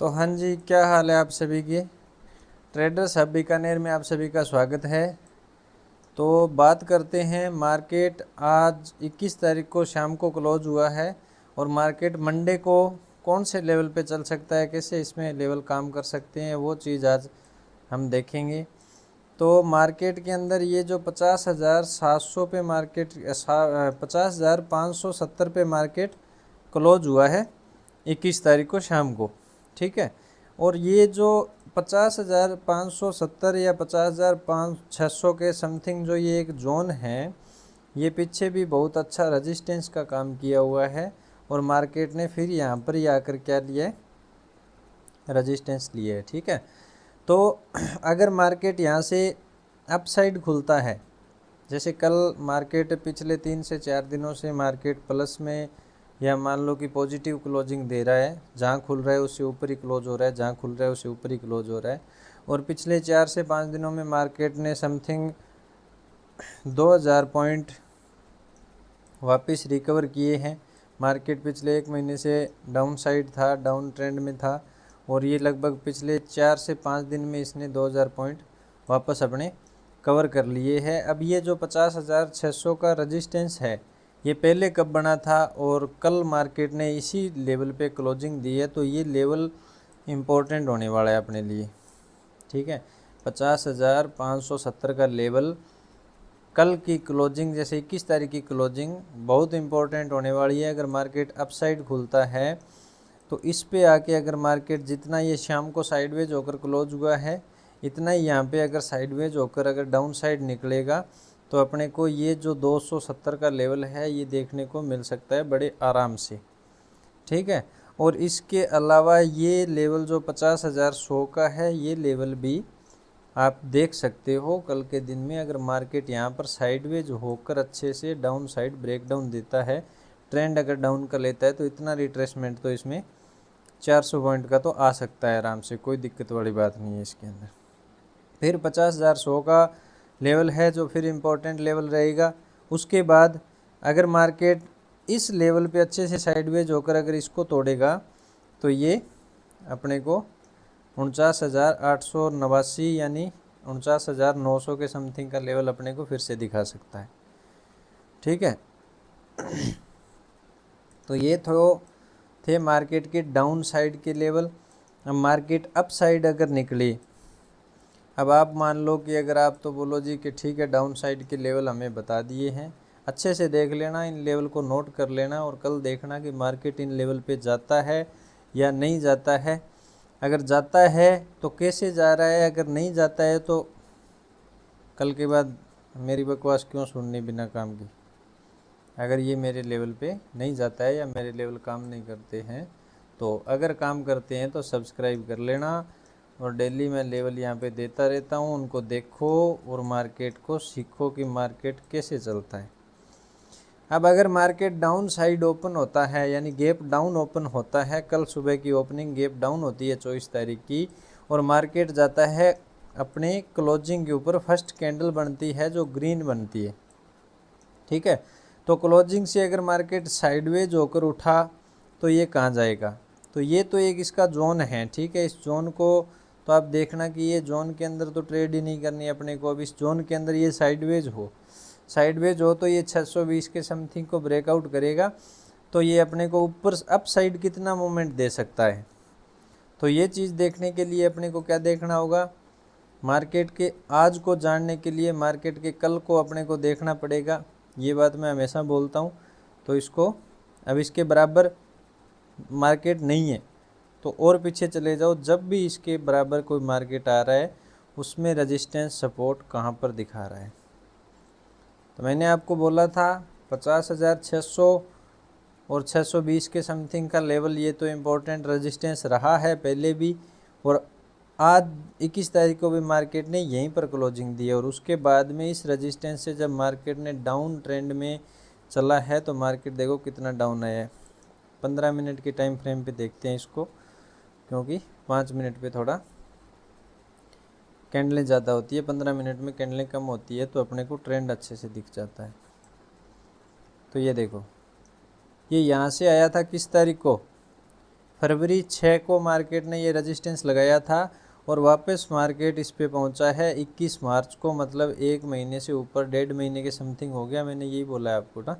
तो हाँ जी, क्या हाल है आप सभी की। ट्रेडर्स हब बीकानेर में आप सभी का स्वागत है। तो बात करते हैं, मार्केट आज 21 तारीख को शाम को क्लोज हुआ है और मार्केट मंडे को कौन से लेवल पे चल सकता है, कैसे इसमें लेवल काम कर सकते हैं, वो चीज़ आज हम देखेंगे। तो मार्केट के अंदर ये जो 50,700 पे मार्केट 50,570 पे मार्केट क्लोज हुआ है 21 तारीख को शाम को, ठीक है। और ये जो 50,570 या 50,600 के समथिंग जो ये एक जोन है, ये पीछे भी बहुत अच्छा रेजिस्टेंस का काम किया हुआ है और मार्केट ने फिर यहाँ पर ही आकर क्या लिया है, रेजिस्टेंस लिया है, ठीक है। तो अगर मार्केट यहाँ से अपसाइड खुलता है, जैसे कल मार्केट पिछले 3 से 4 दिनों से मार्केट प्लस में या मान लो कि पॉजिटिव क्लोजिंग दे रहा है, जहाँ खुल रहा है उससे ऊपर ही क्लोज हो रहा है, जहाँ खुल रहा है उससे ऊपर ही क्लोज हो रहा है। और पिछले 4 से 5 दिनों में मार्केट ने समथिंग 2000 पॉइंट वापस रिकवर किए हैं। मार्केट पिछले 1 महीने से डाउन साइड था, डाउन ट्रेंड में था और ये लगभग पिछले 4 से 5 दिन में इसने 2000 पॉइंट वापस अपने कवर कर लिए हैं। अब ये जो 50,600 का रेजिस्टेंस है, ये पहले कब बना था और कल मार्केट ने इसी लेवल पे क्लोजिंग दी है, तो ये लेवल इम्पोर्टेंट होने वाला है अपने लिए, ठीक है। 50,570 का लेवल कल की क्लोजिंग, जैसे 21 तारीख की क्लोजिंग बहुत इंपॉर्टेंट होने वाली है। अगर मार्केट अपसाइड खुलता है तो इस पे आके अगर मार्केट जितना ये शाम को साइडवेज होकर क्लोज हुआ है, इतना ही यहाँ पे अगर साइडवेज होकर अगर डाउन साइड निकलेगा तो अपने को ये जो 270 का लेवल है ये देखने को मिल सकता है बड़े आराम से, ठीक है। और इसके अलावा ये लेवल जो 50,100 का है, ये लेवल भी आप देख सकते हो कल के दिन में। अगर मार्केट यहाँ पर साइडवेज होकर अच्छे से डाउन साइड ब्रेकडाउन देता है, ट्रेंड अगर डाउन कर लेता है, तो इतना रिट्रेसमेंट तो इसमें 400 पॉइंट का तो आ सकता है आराम से, कोई दिक्कत वाली बात नहीं है इसके अंदर। फिर 50,100 का लेवल है जो फिर इम्पोर्टेंट लेवल रहेगा। उसके बाद अगर मार्केट इस लेवल पे अच्छे से साइडवेज होकर अगर इसको तोड़ेगा तो ये अपने को 49,889 यानी 49,900 के समथिंग का लेवल अपने को फिर से दिखा सकता है, ठीक है। तो ये थे मार्केट के डाउन साइड के लेवल। अब मार्केट अप साइड अगर निकले, अब आप मान लो कि अगर आप तो बोलो जी कि ठीक है डाउन साइड के लेवल हमें बता दिए हैं, अच्छे से देख लेना, इन लेवल को नोट कर लेना और कल देखना कि मार्केट इन लेवल पे जाता है या नहीं जाता है। अगर जाता है तो कैसे जा रहा है, अगर नहीं जाता है तो कल के बाद मेरी बकवास क्यों सुननी बिना काम की। अगर ये मेरे लेवल पे नहीं जाता है या मेरे लेवल काम नहीं करते हैं, तो अगर काम करते हैं तो सब्सक्राइब कर लेना और डेली मैं लेवल यहाँ पे देता रहता हूँ, उनको देखो और मार्केट को सीखो कि मार्केट कैसे चलता है। अब अगर मार्केट डाउन साइड ओपन होता है, यानी गैप डाउन ओपन होता है, कल सुबह की ओपनिंग गैप डाउन होती है 24 तारीख की, और मार्केट जाता है अपने क्लोजिंग के ऊपर, फर्स्ट कैंडल बनती है जो ग्रीन बनती है, ठीक है। तो क्लोजिंग से अगर मार्केट साइडवेज होकर उठा तो ये कहाँ जाएगा, तो ये तो एक इसका जोन है, ठीक है। इस जोन को तो आप देखना कि ये जोन के अंदर तो ट्रेड ही नहीं करनी अपने को। अब इस जोन के अंदर ये साइडवेज हो तो ये 620 के समथिंग को ब्रेकआउट करेगा, तो ये अपने को ऊपर अप साइड कितना मूवमेंट दे सकता है। तो ये चीज़ देखने के लिए अपने को क्या देखना होगा, मार्केट के आज को जानने के लिए मार्केट के कल को अपने को देखना पड़ेगा। ये बात मैं हमेशा बोलता हूँ। तो इसको अब इसके बराबर मार्केट नहीं है तो और पीछे चले जाओ, जब भी इसके बराबर कोई मार्केट आ रहा है उसमें रेजिस्टेंस सपोर्ट कहाँ पर दिखा रहा है। तो मैंने आपको बोला था 50,600 और 620 के समथिंग का लेवल, ये तो इम्पोर्टेंट रेजिस्टेंस रहा है पहले भी, और आज 21 तारीख को भी मार्केट ने यहीं पर क्लोजिंग दी है। और उसके बाद में इस रेजिस्टेंस से जब मार्केट ने डाउन ट्रेंड में चला है तो मार्केट देखो कितना डाउन आया है। 15 मिनट के टाइम फ्रेम पे देखते हैं इसको, क्योंकि 5 मिनट पे थोड़ा कैंडलें ज़्यादा होती है, 15 मिनट में कैंडलें कम होती है, तो अपने को ट्रेंड अच्छे से दिख जाता है। तो ये देखो, ये यहाँ से आया था किस तारीख को, फरवरी 6 को मार्केट ने ये रेजिस्टेंस लगाया था और वापस मार्केट इस पे पहुंचा है 21 मार्च को, मतलब 1 महीने से ऊपर, 1.5 महीने के समथिंग हो गया, मैंने यही बोला है आपको ना।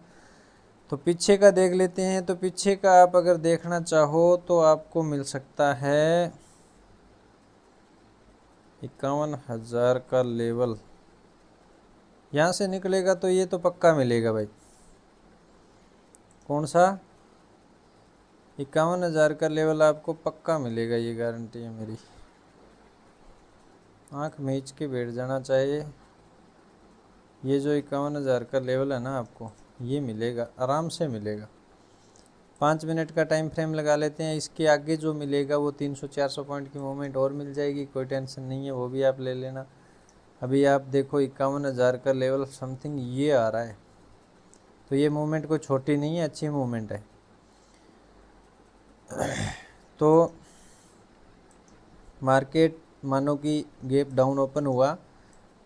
तो पीछे का देख लेते हैं। तो पीछे का आप अगर देखना चाहो तो आपको मिल सकता है 51,000 का लेवल, यहाँ से निकलेगा तो ये तो पक्का मिलेगा भाई। कौन सा? 51,000 का लेवल आपको पक्का मिलेगा, ये गारंटी है मेरी। आँख मीच के बैठ जाना चाहिए। ये जो 51,000 का लेवल है ना, आपको ये मिलेगा, आराम से मिलेगा। 5 मिनट का टाइम फ्रेम लगा लेते हैं। इसके आगे जो मिलेगा वो 300-400 पॉइंट की मूवमेंट और मिल जाएगी, कोई टेंशन नहीं है, वो भी आप ले लेना। अभी आप देखो 51,000 का लेवल समथिंग ये आ रहा है, तो ये मूवमेंट कोई छोटी नहीं है, अच्छी मूवमेंट है। तो मार्केट मानो कि गैप डाउन ओपन हुआ,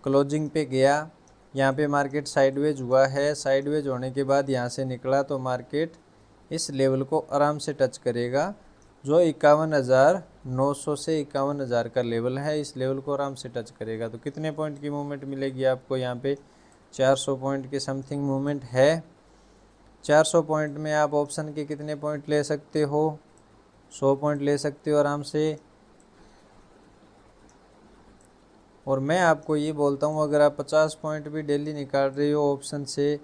क्लोजिंग पे गया, यहाँ पे मार्केट साइडवेज हुआ है। साइडवेज होने के बाद यहाँ से निकला तो मार्केट इस लेवल को आराम से टच करेगा, जो 51,900 से 51,000 का लेवल है। इस लेवल को आराम से टच करेगा। तो कितने पॉइंट की मूवमेंट मिलेगी आपको यहाँ पे? 400 पॉइंट के समथिंग मूवमेंट है। 400 पॉइंट में आप ऑप्शन के कितने पॉइंट ले सकते हो? 100 पॉइंट ले सकते हो आराम से। और मैं आपको ये बोलता हूँ, अगर आप 50 पॉइंट भी डेली निकाल रहे हो ऑप्शन से,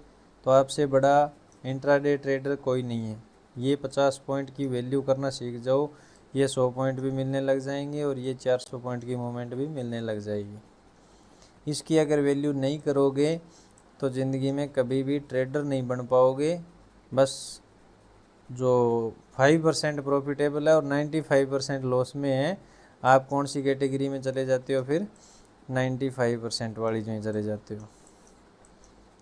तो आपसे बड़ा इंट्राडे ट्रेडर कोई नहीं है। ये 50 पॉइंट की वैल्यू करना सीख जाओ, ये 100 पॉइंट भी मिलने लग जाएंगे और ये 400 पॉइंट की मूवमेंट भी मिलने लग जाएगी। इसकी अगर वैल्यू नहीं करोगे तो ज़िंदगी में कभी भी ट्रेडर नहीं बन पाओगे। बस जो 5% प्रॉफिटेबल है और 95% लॉस में है, आप कौन सी कैटेगरी में चले जाते हो फिर? 95% वाली में चले जाते हो।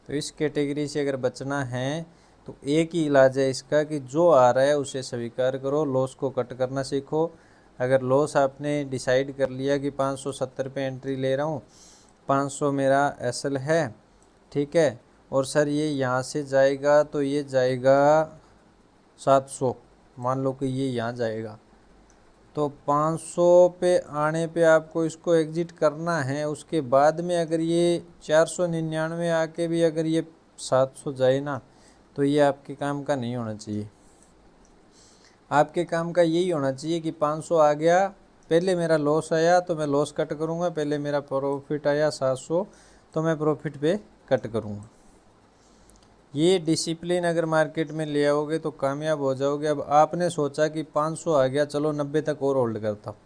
तो इस कैटेगरी से अगर बचना है तो एक ही इलाज है इसका कि जो आ रहा है उसे स्वीकार करो, लॉस को कट करना सीखो। अगर लॉस आपने डिसाइड कर लिया कि 570 पे एंट्री ले रहा हूँ, 500 मेरा एसएल है, ठीक है, और सर ये यहाँ से जाएगा तो ये जाएगा 700, मान लो कि ये यहाँ जाएगा, तो 500 पे आने पे आपको इसको एग्जिट करना है। उसके बाद में अगर ये 499 आके भी अगर ये 700 जाए ना, तो ये आपके काम का नहीं होना चाहिए। आपके काम का यही होना चाहिए कि 500 आ गया, पहले मेरा लॉस आया तो मैं लॉस कट करूँगा, पहले मेरा प्रॉफिट आया 700 तो मैं प्रॉफिट पे कट करूँगा। ये डिसिप्लिन अगर मार्केट में ले आओगे तो कामयाब हो जाओगे। अब आपने सोचा कि 500 आ गया, चलो 90 तक और होल्ड करता हूँ।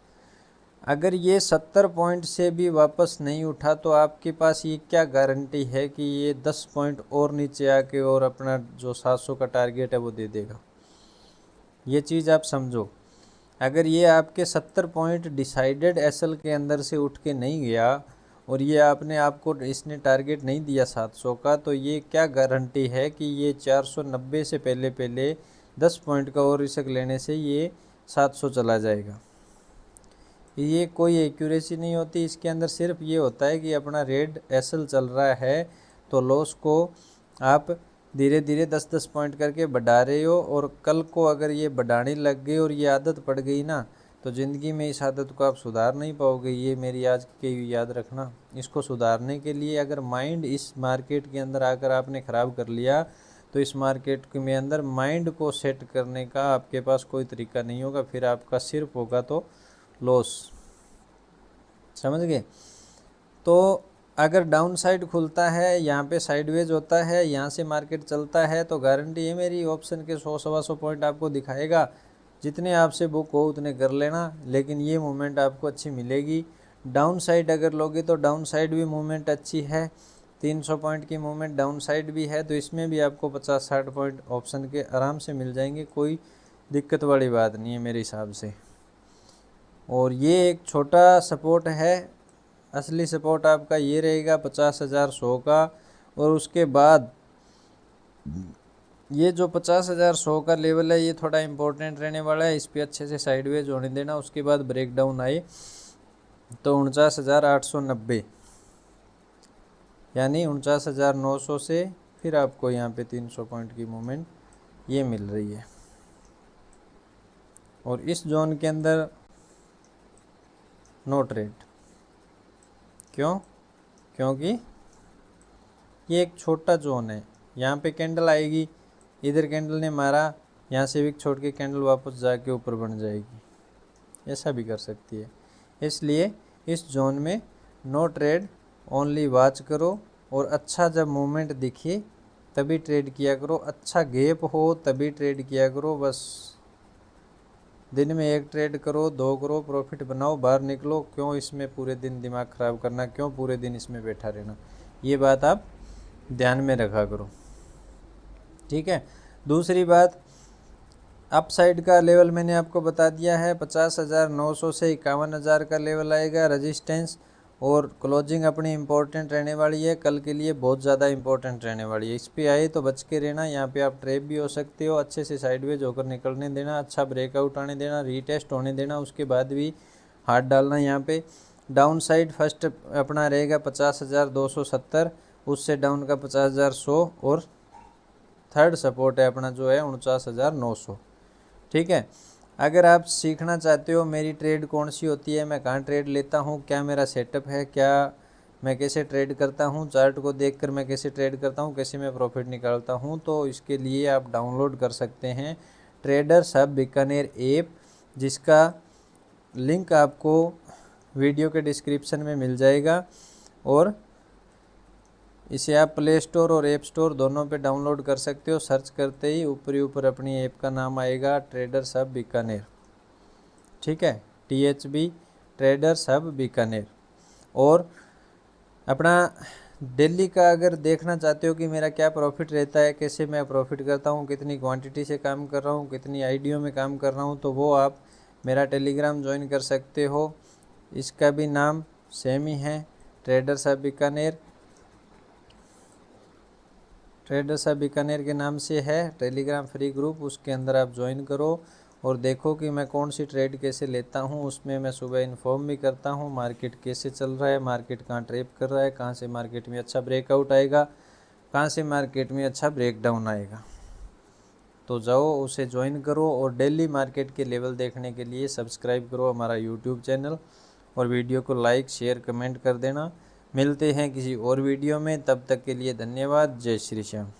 अगर ये 70 पॉइंट से भी वापस नहीं उठा तो आपके पास ये क्या गारंटी है कि ये 10 पॉइंट और नीचे आके और अपना जो 700 का टारगेट है वो दे देगा? ये चीज़ आप समझो। अगर ये आपके 70 पॉइंट डिसाइडेड एसएल के अंदर से उठ के नहीं गया और ये आपने आपको इसने टारगेट नहीं दिया 700 का, तो ये क्या गारंटी है कि ये 490 से पहले पहले 10 पॉइंट का और रिस्क लेने से ये 700 चला जाएगा? ये कोई एक्यूरेसी नहीं होती इसके अंदर। सिर्फ ये होता है कि अपना रेड एसएल चल रहा है तो लॉस को आप धीरे धीरे 10-10 पॉइंट करके बढ़ा रहे हो, और कल को अगर ये बढ़ाने लग गई और ये आदत पड़ गई ना, तो ज़िंदगी में इस आदत को आप सुधार नहीं पाओगे। ये मेरी आज की याद रखना। इसको सुधारने के लिए अगर माइंड इस मार्केट के अंदर आकर आपने ख़राब कर लिया, तो इस मार्केट में अंदर माइंड को सेट करने का आपके पास कोई तरीका नहीं होगा। फिर आपका सिर्फ होगा तो लॉस। समझ गए? तो अगर डाउन साइड खुलता है, यहाँ पे साइडवेज होता है, यहाँ से मार्केट चलता है, तो गारंटी है मेरी ऑप्शन के 100-125 पॉइंट आपको दिखाएगा। जितने आपसे बुक हो उतने कर लेना, लेकिन ये मूवमेंट आपको अच्छी मिलेगी। डाउन साइड अगर लोगे तो डाउन साइड भी मूवमेंट अच्छी है, 300 पॉइंट की मूवमेंट डाउन साइड भी है, तो इसमें भी आपको 50-60 पॉइंट ऑप्शन के आराम से मिल जाएंगे। कोई दिक्कत वाली बात नहीं है मेरे हिसाब से। और ये एक छोटा सपोर्ट है, असली सपोर्ट आपका ये रहेगा 50,000-100 का। और उसके बाद ये जो 50,000-100 का लेवल है, ये थोड़ा इम्पोर्टेंट रहने वाला है, इस पर अच्छे से साइडवेज होने देना। उसके बाद ब्रेकडाउन आए तो 49,890, यानी 49,900 से फिर आपको यहाँ पे 300 पॉइंट की मूवमेंट ये मिल रही है। और इस जोन के अंदर नो ट्रेड। क्यों? क्योंकि ये एक छोटा जोन है, यहाँ पे कैंडल आएगी, इधर कैंडल ने मारा, यहाँ से विक छोड़ के कैंडल वापस जाके ऊपर बन जाएगी, ऐसा भी कर सकती है। इसलिए इस जोन में नो ट्रेड, ओनली वॉच करो और अच्छा जब मूवमेंट दिखे तभी ट्रेड किया करो, अच्छा गैप हो तभी ट्रेड किया करो। बस दिन में एक ट्रेड करो, 2 करो, प्रॉफिट बनाओ, बाहर निकलो। क्यों इसमें पूरे दिन दिमाग ख़राब करना, क्यों पूरे दिन इसमें बैठा रहना, ये बात आप ध्यान में रखा करो, ठीक है। दूसरी बात, अप साइड का लेवल मैंने आपको बता दिया है, 50,900 से 51,000 का लेवल आएगा रेजिस्टेंस। और क्लोजिंग अपनी इम्पोर्टेंट रहने वाली है, कल के लिए बहुत ज़्यादा इम्पोर्टेंट रहने वाली है। इस पे आए तो बच के रहना, यहाँ पे आप ट्रैप भी हो सकते हो। अच्छे से साइडवेज होकर निकलने देना, अच्छा ब्रेकआउट आने देना, रीटेस्ट होने देना, उसके बाद भी हाथ डालना। यहाँ पे डाउन साइड फर्स्ट अपना रहेगा 50,270, उससे डाउन का 50,100 और थर्ड सपोर्ट है अपना जो है 49,900, ठीक है। अगर आप सीखना चाहते हो मेरी ट्रेड कौन सी होती है, मैं कहाँ ट्रेड लेता हूँ, क्या मेरा सेटअप है, क्या मैं कैसे ट्रेड करता हूँ, चार्ट को देखकर मैं कैसे ट्रेड करता हूँ, कैसे मैं प्रॉफिट निकालता हूँ, तो इसके लिए आप डाउनलोड कर सकते हैं ट्रेडर्स हब बीकानेर ऐप, जिसका लिंक आपको वीडियो के डिस्क्रिप्शन में मिल जाएगा। और इसे आप प्ले स्टोर और ऐप स्टोर दोनों पे डाउनलोड कर सकते हो। सर्च करते ही ऊपर ही ऊपर अपनी ऐप का नाम आएगा ट्रेडर्स हब बीकानेर, ठीक है, THB ट्रेडर्स हब बीकानेर। और अपना डेली का अगर देखना चाहते हो कि मेरा क्या प्रॉफिट रहता है, कैसे मैं प्रॉफिट करता हूँ, कितनी क्वांटिटी से काम कर रहा हूँ, कितनी आईडियो में काम कर रहा हूँ, तो वो आप मेरा टेलीग्राम ज्वाइन कर सकते हो। इसका भी नाम सेम ही है, traders hub Bikaner. Traders hub Bikaner के नाम से है टेलीग्राम फ्री ग्रुप, उसके अंदर आप ज्वाइन करो और देखो कि मैं कौन सी ट्रेड कैसे लेता हूँ। उसमें मैं सुबह इन्फॉर्म भी करता हूँ मार्केट कैसे चल रहा है, मार्केट कहाँ ट्रेप कर रहा है, कहाँ से मार्केट में अच्छा ब्रेकआउट आएगा, कहाँ से मार्केट में अच्छा ब्रेकडाउन आएगा। तो जाओ उसे ज्वाइन करो और डेली मार्केट के लेवल देखने के लिए सब्सक्राइब करो हमारा यूट्यूब चैनल और वीडियो को लाइक शेयर कमेंट कर देना। मिलते हैं किसी और वीडियो में, तब तक के लिए धन्यवाद। जय श्री श्याम।